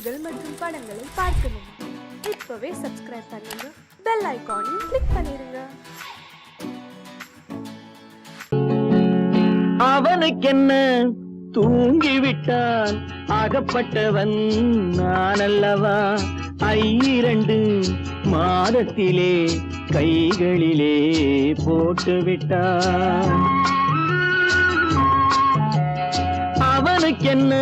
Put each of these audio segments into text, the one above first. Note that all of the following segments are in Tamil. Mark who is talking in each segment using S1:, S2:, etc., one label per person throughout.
S1: நிகழ்ச்சிகள் மற்றும் படங்களை பார்க்கணுமா? இப்பவே சப்ஸ்கிரைப் பண்ணுங்க, பெல் ஐகானையும் கிளிக் பண்ணிருங்க.
S2: அவனுக்கென்ன தூங்கிவிட்டான், அகப்பட்டவன் நான் அல்லவா? 2 மாதத்திலே கைகளிலே போட்டு விட்டான். அவனுக்கென்ன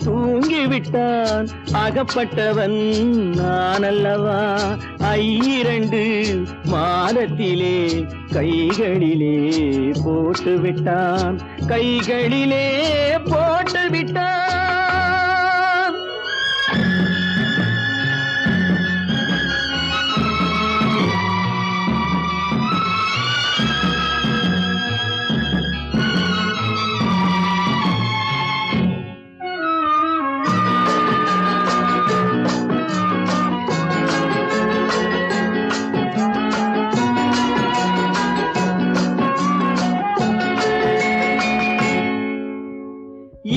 S2: தூங்கிவிட்டான், அகப்பட்டவன் நான் அல்லவா? 2 மாதத்திலே கைகளிலே போட்டு விட்டான், கைகளிலே போட்டு விட்டான்.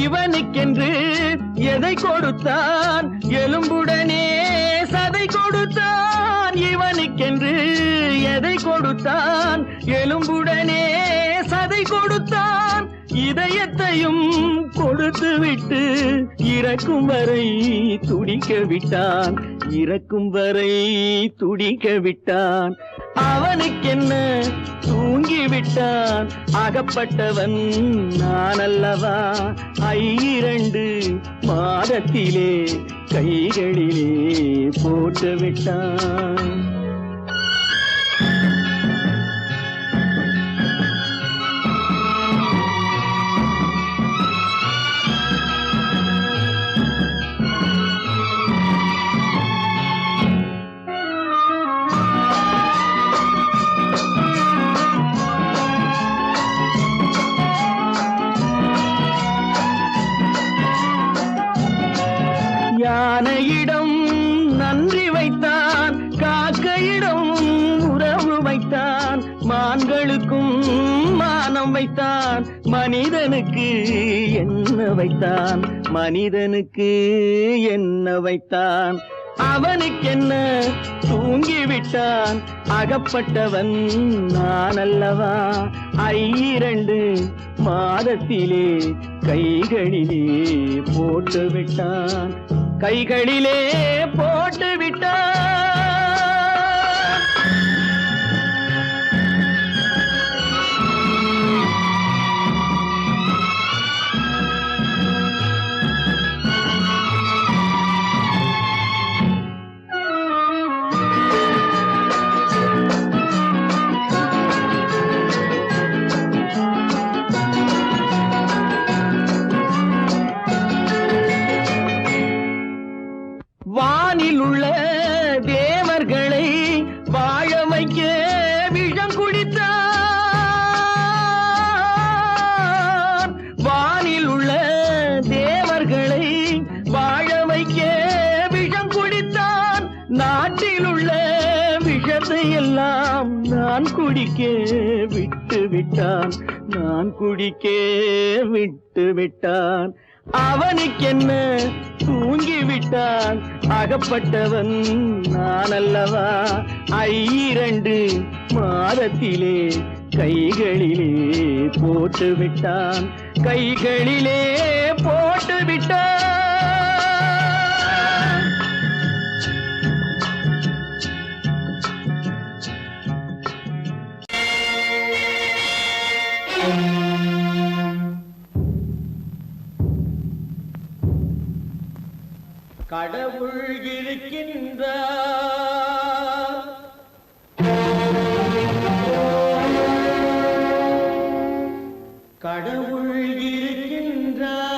S2: இவனுக்கென்று எதை கொடுத்தான், எலும்புடனே சதை கொடுத்தான். இவனுக்கென்று எதை கொடுத்தான், எலும்புடனே சதை கொடுத்தான். இதயத்தையும் கொடுத்து விட்டு இறக்கும் வரை துடிக்க விட்டான், இறக்கும் வரை துடிக்க விட்டான். அவனுக்கென்ன தூங்கிவிட்டான், அகப்பட்டவன் நான் அல்லவா? 2 மாதத்திலே கைகளிலே போட்டு விட்டான். யானையிடம் நன்றி வைத்தான், காக்கையிடம் உறவு வைத்தான். மான்களுக்கும் மானம் வைத்தான், மனிதனுக்கு என்ன வைத்தான், மனிதனுக்கு என்ன வைத்தான். அவனுக்கென்ன தூங்கிவிட்டான், அகப்பட்டவன் நான் அல்லவா? 2 மாதத்திலே கைகளிலே போட்டு விட்டான், கைகளிலே போட்டு விட்டான். வானில் உள்ள தேவர்களை வாழ வைக்க விஷம் குடித்தான். வானில் உள்ள தேவர்களை வாழ வைக்க விஷம் குடித்தான். நாட்டில் உள்ள விஷத்தை எல்லாம் நான் குடிக்க விட்டு விட்டான், நான் குடிக்க விட்டு விட்டான். அவனுக்கென்ன தூங்கிவிட்டான், அகப்பட்டவன் நான் அல்லவா? 2 மாதத்திலே கைகளிலே போட்டு விட்டான், கைகளிலே போட்டு விட்டான். கடவுள் இருக்கின்றார், கடவுள் இருக்கின்றார்.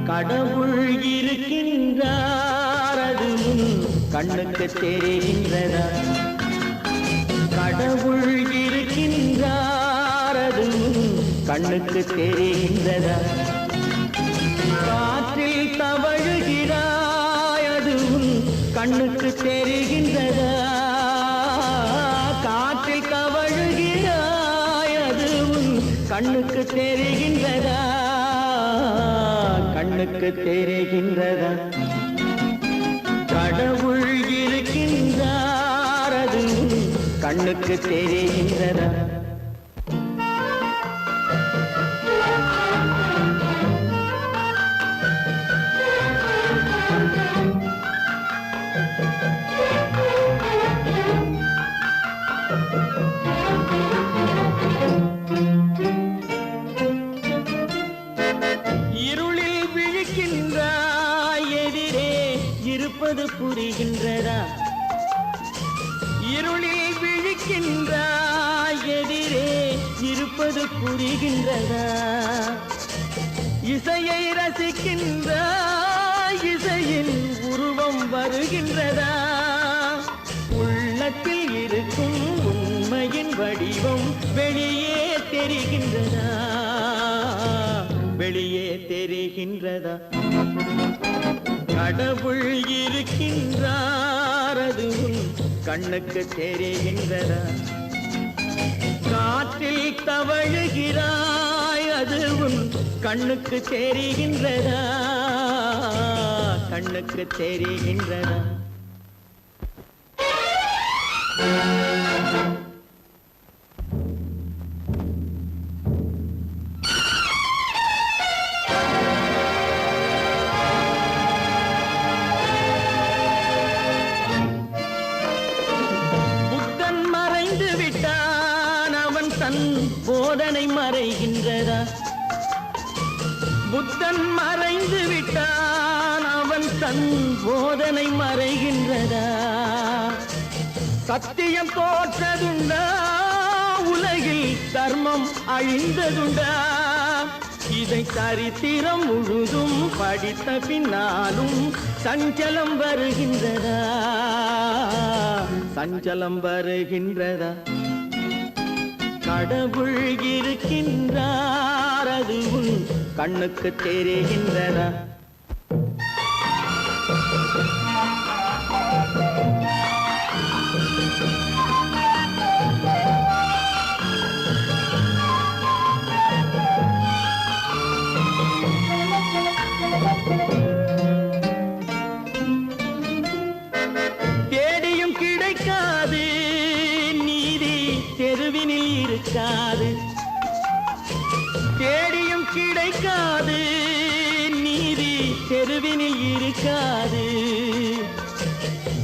S2: கடவுள் இருக்கின்றார், அதுவும் கண்ணுக்கு தெரிகின்றதா? கடவுள் இருக்கின்றார், அதுவும் கண்ணுக்கு தெரிகின்றதா? கண்ணுக்கு தெரிகின்றதா கடவுள் இருக்கின்றார் அது கண்ணுக்கு தெரிகின்றதா இருளில் விழிக்கின்றாய் எதிரே இருப்பது புரிகின்றதா இருளில் விழிக்கின்றாய் எதிரே இருப்பது புரிகின்றதா இசையை ரசிக்கின்றாய் இசையின் உருவம் வருகின்றதா உள்ளத்தில் இருக்கும் உண்மையின் வடிவம் வெளியே தெரிகின்றதா வெளியே தெரிகின்றதா கடவுள் இருக்கின்றார் அது உன் கண்ணுக்கு தெரிகின்றதா காற்றில் தவழுகிறாய் அது உன் கண்ணுக்கு தெரிகின்றதா கண்ணுக்கு தெரிகின்றதா புத்தன் மறைந்து விட்டான் அவன் தன் போதனை மறைகின்றதா புத்தன் மறைந்து விட்டான் அவன் தன் போதனை மறைகின்றதா சத்தியம் தோற்றதுண்டா உலகில் தர்மம் அழிந்ததுண்டா இதை சரித்திரம் முழுதும் படித்த பின்னாலும் சஞ்சலம் வருகின்றதா சஞ்சலம் வருகின்றதா கடவுள் இருக்கின்றார் அது உன் கண்ணுக்கு தெரிகின்றதா தேடியும் கிடைக்காது நீதி தெருவினில் இருக்காது தேடியும் கிடைக்காது நீதி தெருவினில் இருக்காது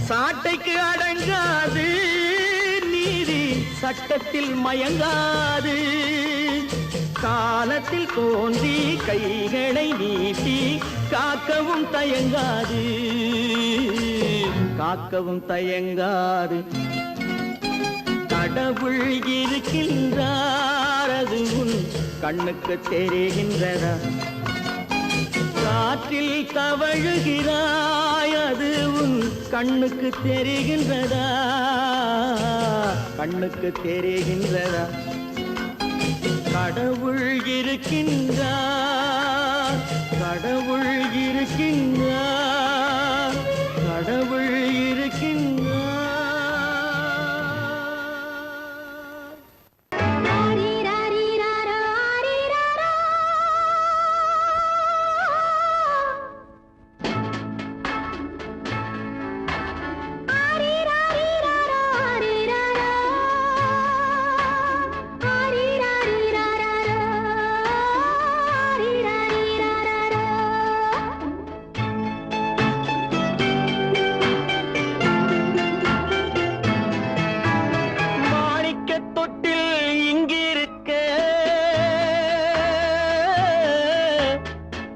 S2: சாட்டைக்கு அடங்காது நீதி சட்டத்தில் மயங்காது காலத்தில் தோன்றி கைகளை நீட்டி காக்கவும் தயங்காது காக்கவும் தயங்காது கடவுள் இருக்கின்றார் அது உன் கண்ணுக்கு தெரிகின்றதா காற்றில் தவழுகிறாய் அது உன் கண்ணுக்கு தெரிகின்றதா கண்ணுக்கு தெரிகின்றதா கடவுள் இருக்கின்றார் கடவுள் இருக்கின்றார் கடவுள் இருக்கின்றார்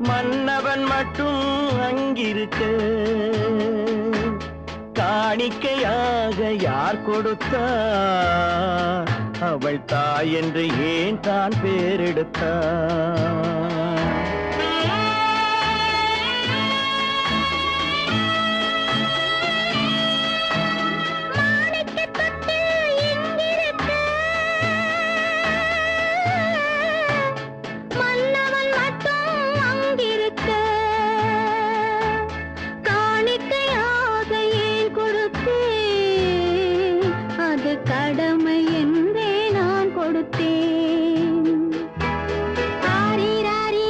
S2: மன்னவன் மட்டும் அங்கிருக்க காணிக்கையாக யார் கொடுத்தார் அவள் தாய் என்று ஏன் தான் பேரெடுத்தார்
S3: கடமை என்றே நான் கொடுத்தேன். ஆரி ராரி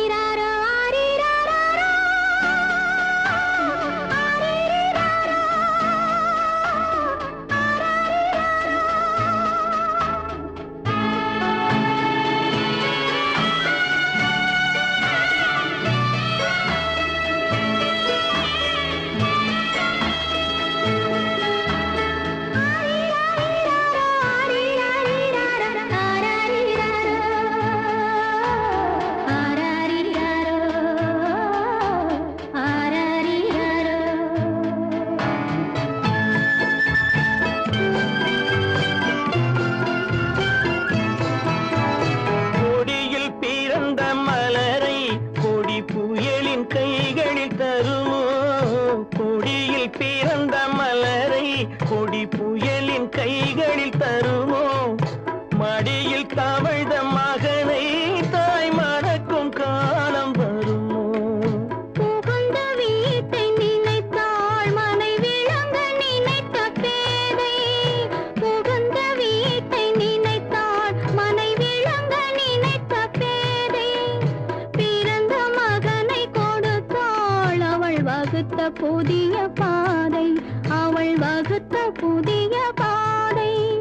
S3: புதிய பாதை, அவள் வகுத்த புதிய பாதை.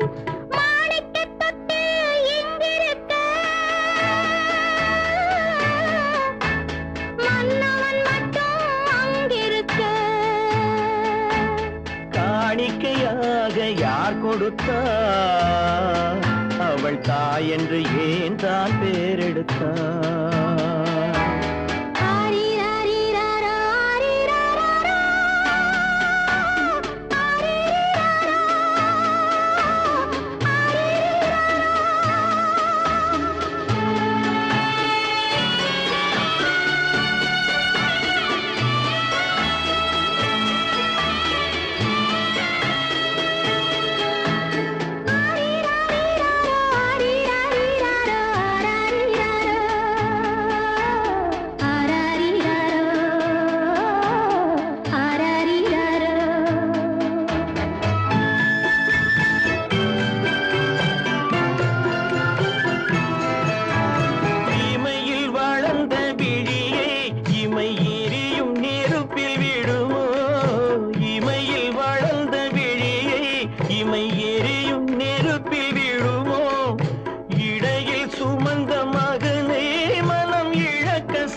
S3: மாணிக்கத் தொட்டில் இங்கிருக்க, மன்னவன் மட்டும் அங்கிருக்க.
S2: காணிக்கையாக யார் கொடுத்தார்? அவள் தாய் என்று ஏன் தான் பேரெடுத்தார்?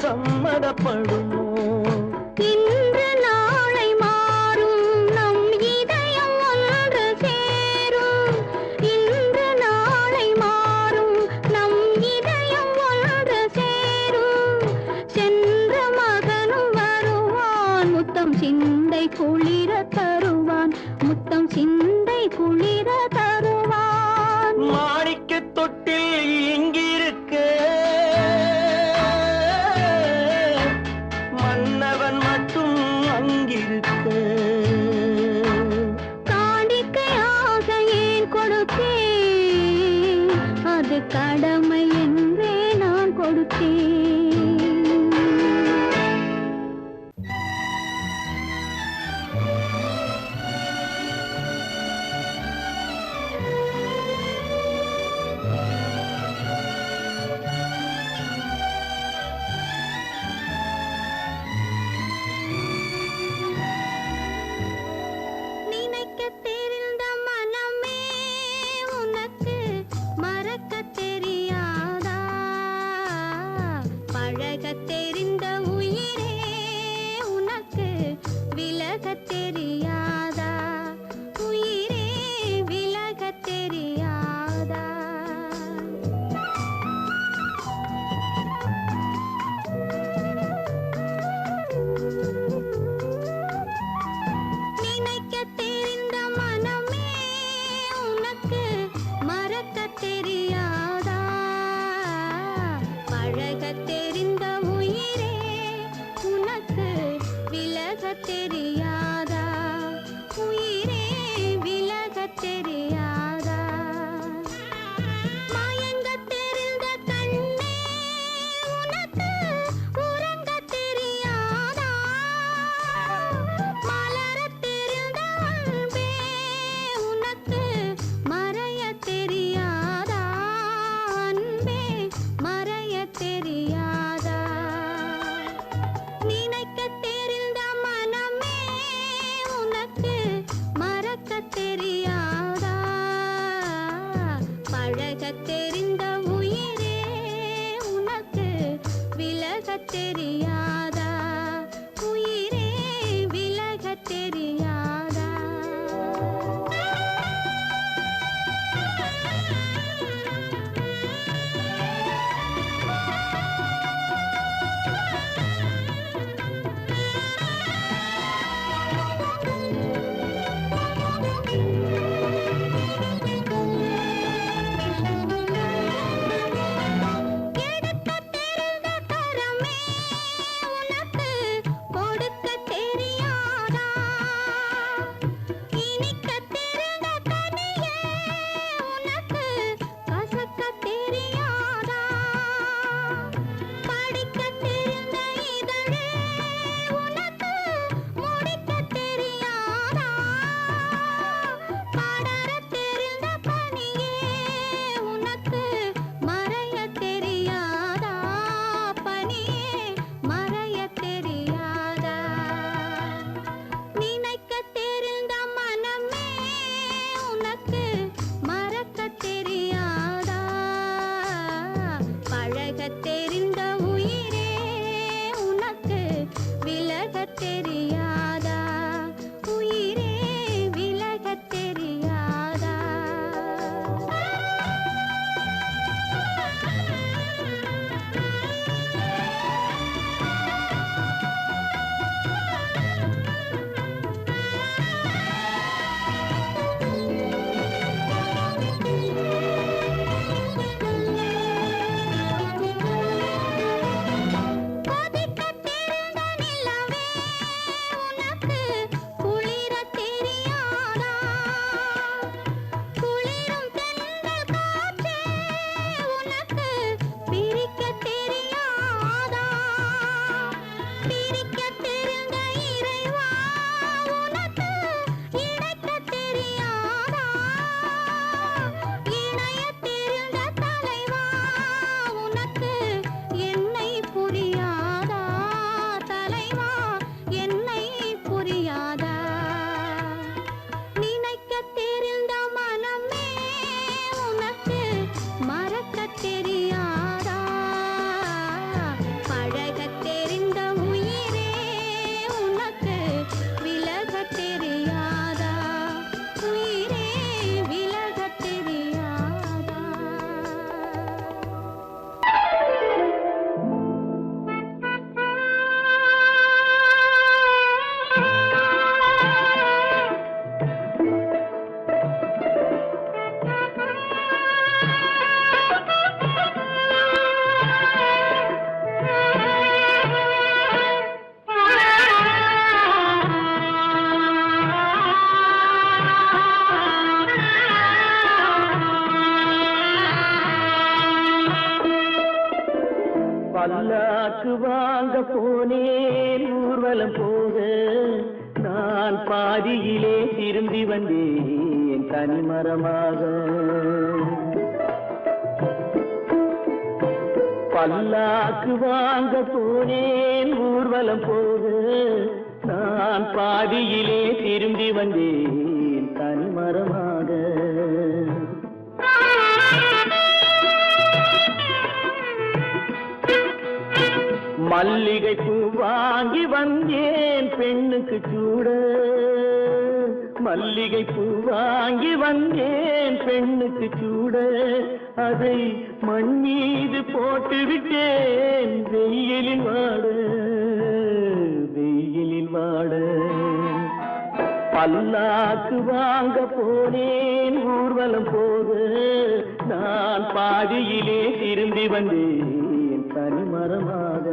S2: சம்மதப்படுமோ?
S3: இன்று நாளை மாறும் நம் இதயம் ஒன்று சேரும். இன்று நாளை மாறும் நம் இதயம் ஒன்று சேரும். சென்ற மகனும் வருவான், முத்தம் சிந்தை குளிர தருவான், முத்தம் சிந்தை குளிர தருவான்.
S2: மாணிக்கத் தொட்டில் இங்கிருக்க, மன்னவன் மட்டும் அங்கிருக்க.
S3: காணிக்கையாக ஏன் கொடுத்தேன்? அது கடமை என்றே நான் கொடுத்தேன். நினைக்கத் தெரிந்த மனமே உனக்கு மறக்கத் தெரியாதா? பழகத் தெரிந்த உயிரே உனக்கு விலகத் தெரியாதா? உயிரே விலகத் தெரியாதா? நினைக்கத் தெரிந்த மனமே உனக்கு மறக்கத் தெரியாதா? பழகத் தெரிந்த உயிரே உனக்கு விலகத் தெரியாதா? உயிரே விலகத் தெரியாதா? மயங்கத் தெரிந்த கண்ணே உனக்கு உறங்கத் தெரியாதா? மலரத் தெரிந்த அன்பே உனக்கு மறையத் தெரியாதா? அன்பே மறையத் தெரியாதா? நினைக்கத் தெரிந்த மனமே தலைவா என்னை புரியாதா நினைக்க தெரிந்த மனமே உனக்கு மறக்க தெரியாதா பழக தெரிந்த உயிரே உனக்கு விலக தெரியாதா உயிரே விலக தெரியாதா
S2: பல்லாக்கு வாங்க போனேன் ஊர்வலம் போக நான் பாதியிலே திரும்பி வந்தேன் தனிமரமாக பல்லாக்கு வாங்க போனேன் ஊர்வலம் போக நான் பாதியிலே திரும்பி வந்தேன் தனிமரமாக மல்லிகை பூ வாங்கி வந்தேன் பெண்ணுக்கு சூட மல்லிகை பூ வாங்கி வந்தேன் பெண்ணுக்கு சூட அதை மண் மீது போட்டு விட்டேன் வெயிலில் வாட பல்லாக்கு வாங்க போனேன் ஊர்வலம் போக நான் பாதியிலே திரும்பி வந்தேன் தனிமரமாக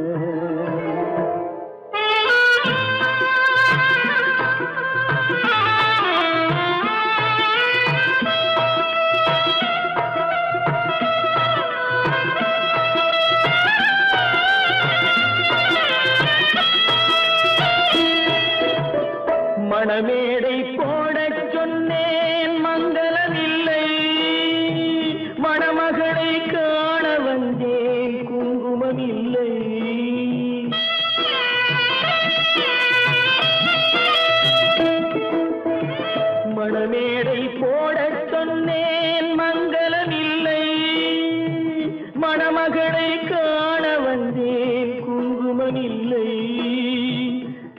S2: மணமேடை போடச் சொன்னேன் மங்களமில்லை மணமகளை காண வந்தேன் குங்குமமில்லை மணமேடை போடச் சொன்னேன் மங்களமில்லை மணமகளை காண வந்தேன் குங்குமமில்லை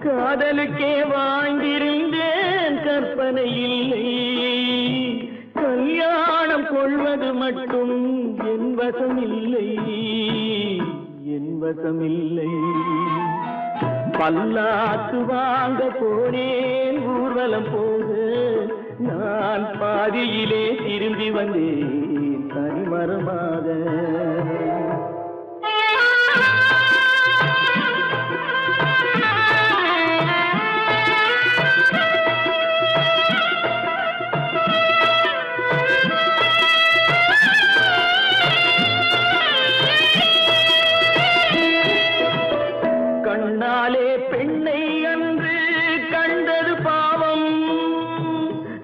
S2: காதலுக்கே வாழ்ந்திருந்தேன் கற்பனை இல்லை கல்யாணம் கொள்வது மட்டும் என் வசமில்லை பல்லாக்கு வாங்க போனேன் ஊர்வலம் போக நான் பாதியிலே திரும்பி வந்தேன் தனிமரமாக கண்ணாலே பெண்ணை அன்று கண்டது பாவம்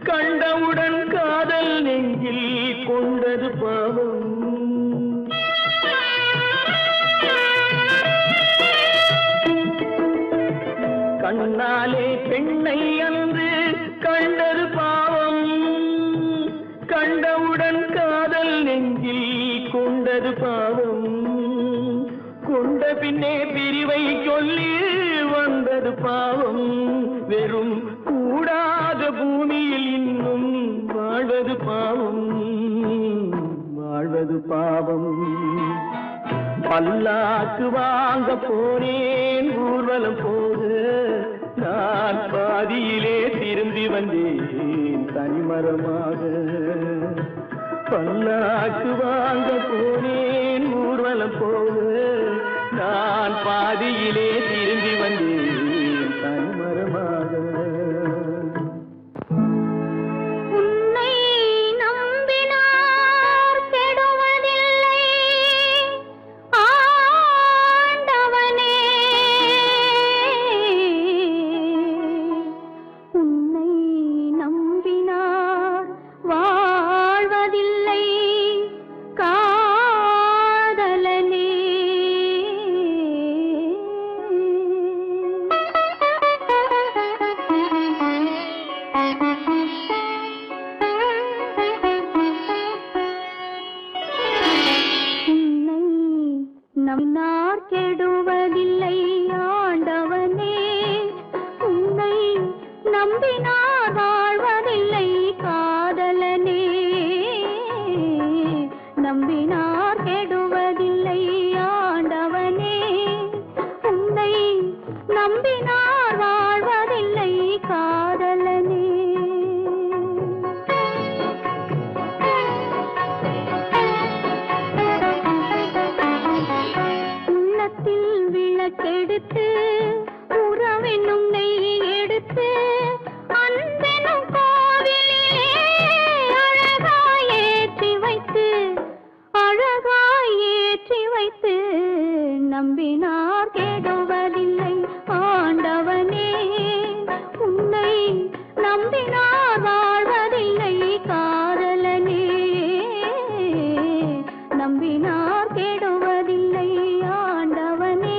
S2: கண்டவுடன் காதல் நெஞ்சில் கொண்டது பாவம் கண்ணாலே பெண்ணை அன்று கண்டது பாவம் கண்டவுடன் காதல் நெஞ்சில் கொண்டது பாவம் கொண்ட பின்னே பிரிவை சொல்லி வந்தது பாவம் வெறும் கூடாத பூமியில் இன்னும் வாழ்வது பாவம் பல்லாக்கு வாங்க போனேன் ஊர்வலம் போக நான் பாதியிலே திரும்பி வந்தேன் தனிமரமாக பல்லாக்கு வாங்க போனேன் ஊர்வலம் போக நான் பாதியிலே திரும்பி வந்தேன் தனிமரமாக
S3: உன்னை நம்பினார் கெடுவதில்லை ஆண்டவனே உன்னை நம்பினார் வாழ்வதில்லை காதலனே நம்பினார் வாழ்வதில்லை காதலனே. உள்ளத்தில் விளக்கெடுத்து உறவென்னும் நெய் எடுத்து அன்பெனும் கோவிலிலே அழகாய் ஏற்றி வைத்து நம்பினார் கெடுவதில்லை ஆண்டவனே. உன்னை நம்பினார் வாழ்வதில்லை காதலனே. நம்பினார் கெடுவதில்லை ஆண்டவனே.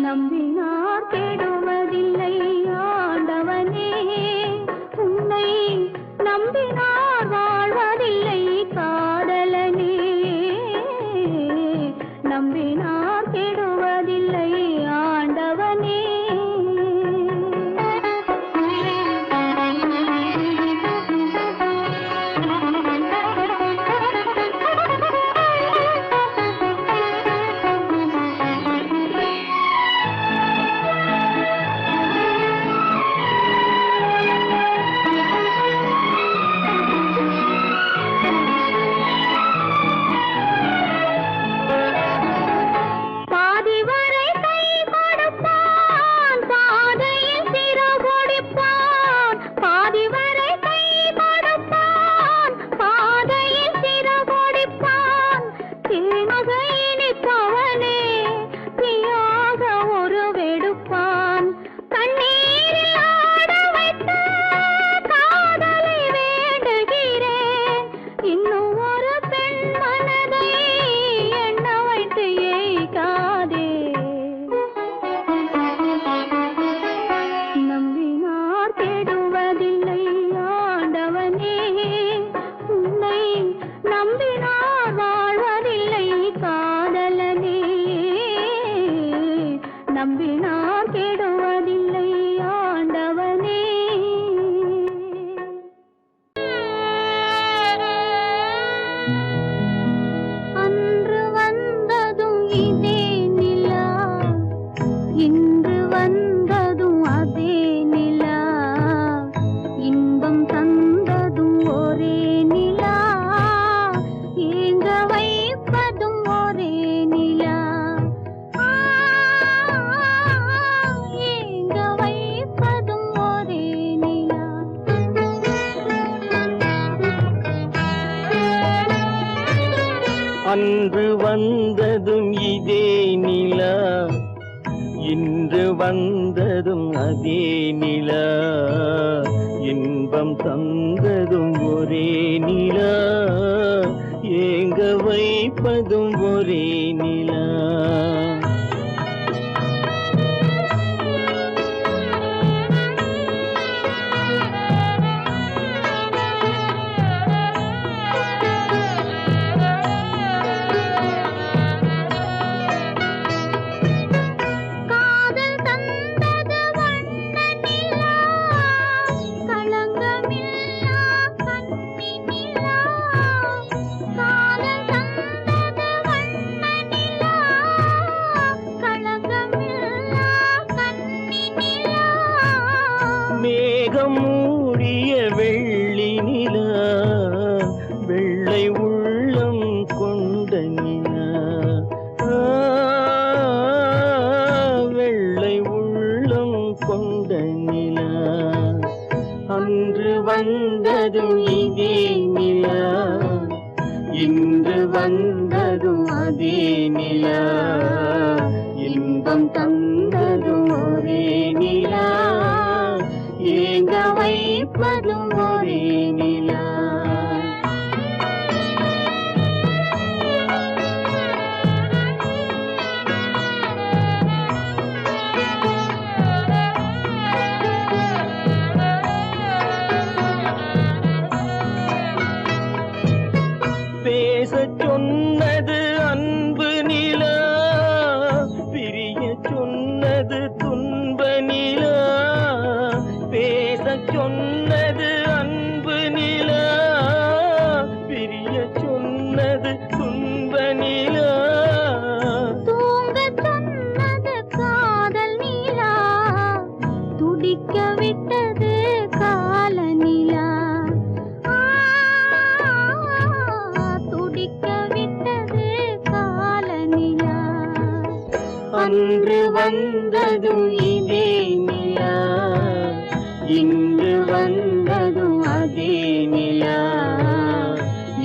S3: நம்பினார் கெடுவதில்லை ஆண்டவனே. நம்பினார் கெடுவதில்லை ஆண்டவனே. அன்று வந்ததும் இதே நிலா, இன்று வந்ததும் அதே நிலா, இன்பம் தந்ததும் ஒரே நிலா, ஏங்க வைப்பதும் ஒரே நிலா.
S2: அன்று வந்ததும் இதே நிலா, இன்று வந்ததும் அதே நிலா, இன்பம் தந்ததும் ஒரே நிலா, ஏங்க வைப்பதும் ஒரே நிலா. மேகம் மூடிய வெள்ளி நிலா, வெள்ளை உள்ளம் கொண்ட நிலா, வெள்ளை
S3: வந்ததும் இதே நிலா, இன்று வந்ததும் அதே நிலா,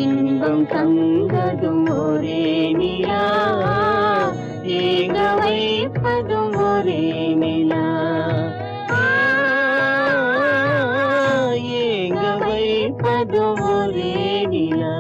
S3: இன்பம் தந்ததும் ஒரே நிலா, ஏங்க வைப்பதும் ஒரே நிலா, ஏங்க வைப்பதும் ஒரே நிலா.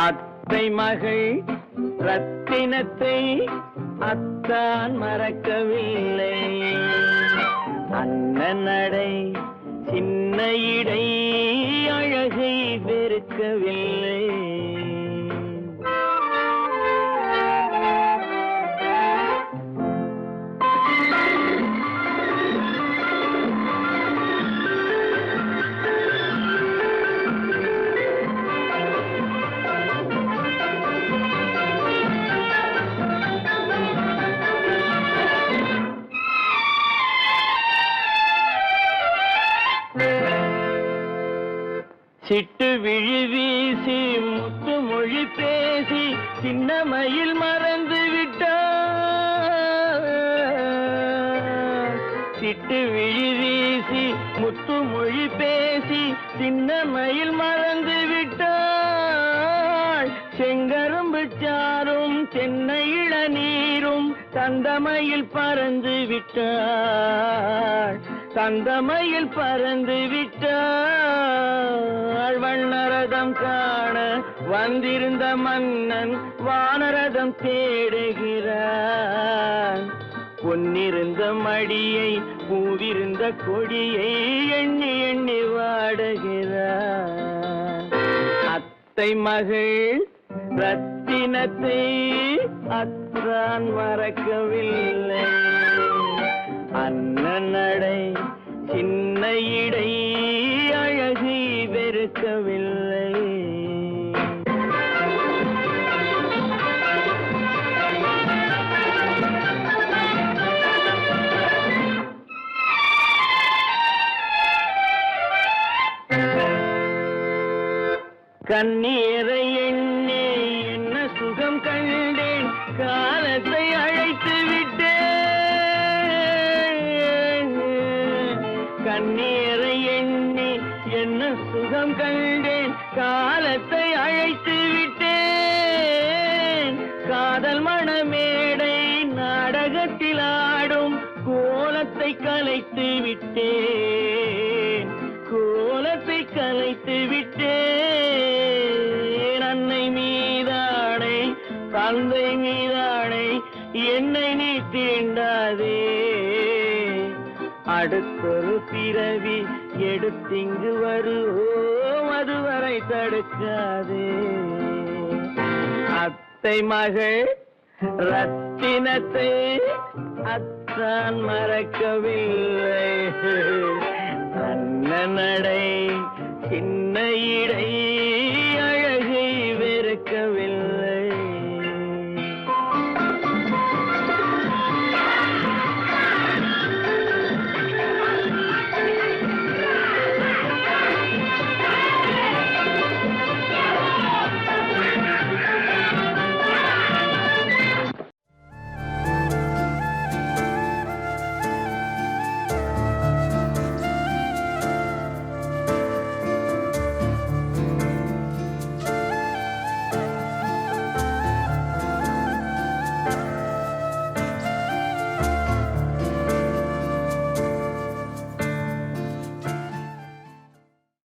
S2: அத்தை மகள் ரத்தினத்தை அத்தான் மறக்கவில்லை, அண்ணன் நடை சின்ன இடை அழகை வெறுக்கவில்லை. சிட்டு விழி வீசி முத்து மொழி பேசி சின்னமையில் மறந்து விட்டார். சிட்டு விழி வீசி முத்து மொழி பேசி சின்னமையில் மறந்து விட்டாள். செங்கரும்பு சாரும் தென்னை இளநீரும் தந்தமையில் பறந்து விட்டாள், தந்தமையில் பறந்து விட்டாள். வண்ணரதம் காண வந்திருந்த மன்னன் வானரதம் தேடுகிறான். பொன்னிருந்த மடியை பூவிருந்த கொடியை எண்ணி எண்ணி வாடுகிறான். அத்தை மகள் ரத்தினத்தை அத்தான் மறக்கவில்லை, அண்ணன் நடை சின்ன இடை அழகை வெறுக்கவில்லை. கண்ணீரை எண்ணி என்ன சுகம் கண்டேன், காலத்தை அழைத்து விட்டேன். கண்ணீரை எண்ணி என்ன சுகம் கண்டேன், காலத்தை அழைத்து விட்டேன். காதல் மணமேடை நாடகத்தில் ஆடும் கோலத்தை கலைத்து விட்டேன், கோலத்தை கலைத்து விட்டேன். அன்னை மீதானை தந்தை மீதானை என்னை நீ தீண்டாதே, அடுத்தொரு பிறவி எடுத்திங்கு வருவோம் அதுவரை தடுக்காதே. அத்தை மகள் ரத்தினத்தை அத்தான் மறக்கவில்லை, அண்ணன் நடை சின்ன இடை